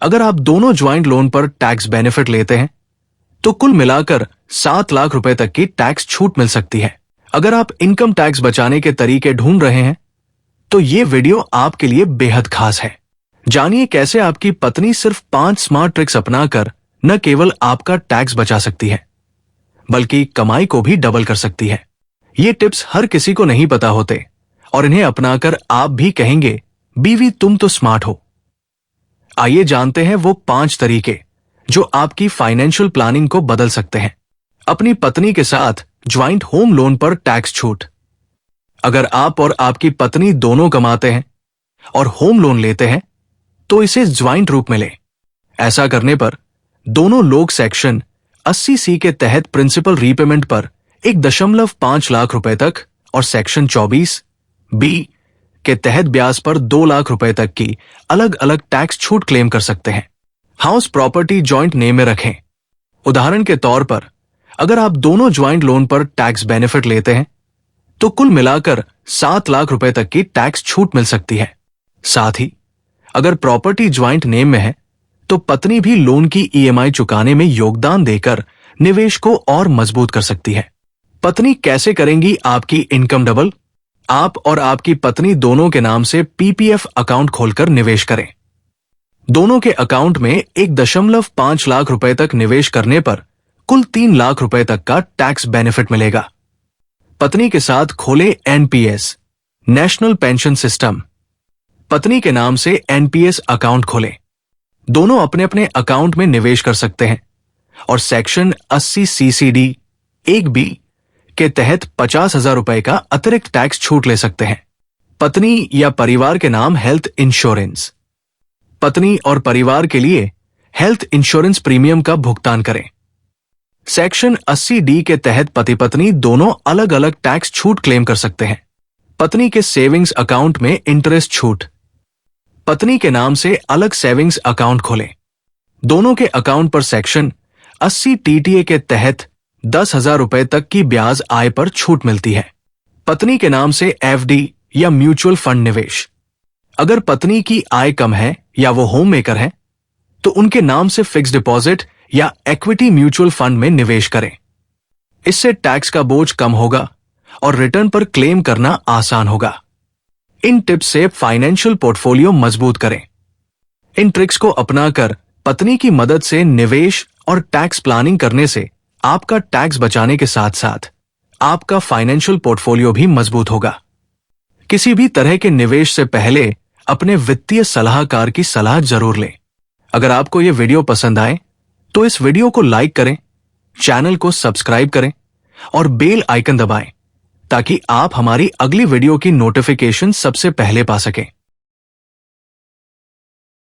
अगर आप दोनों ज्वाइंट लोन पर टैक्स बेनिफिट लेते हैं तो कुल मिलाकर 7 लाख रुपए तक की टैक्स छूट मिल सकती है। अगर आप इनकम टैक्स बचाने के तरीके ढूंढ रहे हैं तो ये वीडियो आपके लिए बेहद खास है। जानिए कैसे आपकी पत्नी सिर्फ 5 स्मार्ट ट्रिक्स अपनाकर न केवल आपका टैक्स बचा सकती है बल्कि कमाई को भी डबल कर सकती है। ये टिप्स हर किसी को नहीं पता होते और इन्हें अपनाकर आप भी कहेंगे बीवी तुम तो स्मार्ट हो। आइए जानते हैं वो 5 तरीके जो आपकी फाइनेंशियल प्लानिंग को बदल सकते हैं। अपनी पत्नी के साथ ज्वाइंट होम लोन पर टैक्स छूट। अगर आप और आपकी पत्नी दोनों कमाते हैं और होम लोन लेते हैं तो इसे ज्वाइंट रूप में लें। ऐसा करने पर दोनों लोग सेक्शन 80C के तहत प्रिंसिपल रीपेमेंट पर 1.5 लाख रुपए तक और सेक्शन 24B के तहत ब्याज पर 2 लाख रुपए तक की अलग अलग टैक्स छूट क्लेम कर सकते हैं। हाउस प्रॉपर्टी जॉइंट नेम में रखें। उदाहरण के तौर पर अगर आप दोनों ज्वाइंट लोन पर टैक्स बेनिफिट लेते हैं तो कुल मिलाकर 7 लाख रुपए तक की टैक्स छूट मिल सकती है। साथ ही अगर प्रॉपर्टी ज्वाइंट नेम में है तो पत्नी भी लोन की EMI चुकाने में योगदान देकर निवेश को और मजबूत कर सकती है। पत्नी कैसे करेंगी आपकी इनकम डबल? आप और आपकी पत्नी दोनों के नाम से PPF अकाउंट खोलकर निवेश करें। दोनों के अकाउंट में 1.5 लाख रुपए तक निवेश करने पर कुल 3 लाख रुपए तक का टैक्स बेनिफिट मिलेगा। पत्नी के साथ खोले NPS नेशनल पेंशन सिस्टम। पत्नी के नाम से NPS अकाउंट खोलें। दोनों अपने अपने अकाउंट में निवेश कर सकते हैं और सेक्शन 80 CCD 1B के तहत 50,000 रुपए का अतिरिक्त टैक्स छूट ले सकते हैं। पत्नी या परिवार के नाम हेल्थ इंश्योरेंस। पत्नी और परिवार के लिए हेल्थ इंश्योरेंस प्रीमियम का भुगतान करें। सेक्शन 80D के तहत पति पत्नी दोनों अलग अलग टैक्स छूट क्लेम कर सकते हैं। पत्नी के सेविंग्स अकाउंट में इंटरेस्ट छूट। पत्नी के नाम से अलग सेविंग्स अकाउंट खोलें। दोनों के अकाउंट पर सेक्शन 80 TTA के तहत 10,000 रुपए तक की ब्याज आय पर छूट मिलती है। पत्नी के नाम से FD या म्यूचुअल फंड निवेश। अगर पत्नी की आय कम है या वो होम मेकर है तो उनके नाम से फिक्स डिपॉजिट या इक्विटी म्यूचुअल फंड में निवेश करें। इससे टैक्स का बोझ कम होगा और रिटर्न पर क्लेम करना आसान होगा। इन टिप्स से फाइनेंशियल पोर्टफोलियो मजबूत करें। इन ट्रिक्स को अपनाकर पत्नी की मदद से निवेश और टैक्स प्लानिंग करने से आपका टैक्स बचाने के साथ साथ आपका फाइनेंशियल पोर्टफोलियो भी मजबूत होगा। किसी भी तरह के निवेश से पहले अपने वित्तीय सलाहकार की सलाह जरूर लें। अगर आपको यह वीडियो पसंद आए तो इस वीडियो को लाइक करें, चैनल को सब्सक्राइब करें और बेल आइकन दबाएं ताकि आप हमारी अगली वीडियो की नोटिफिकेशन सबसे पहले पा सकें।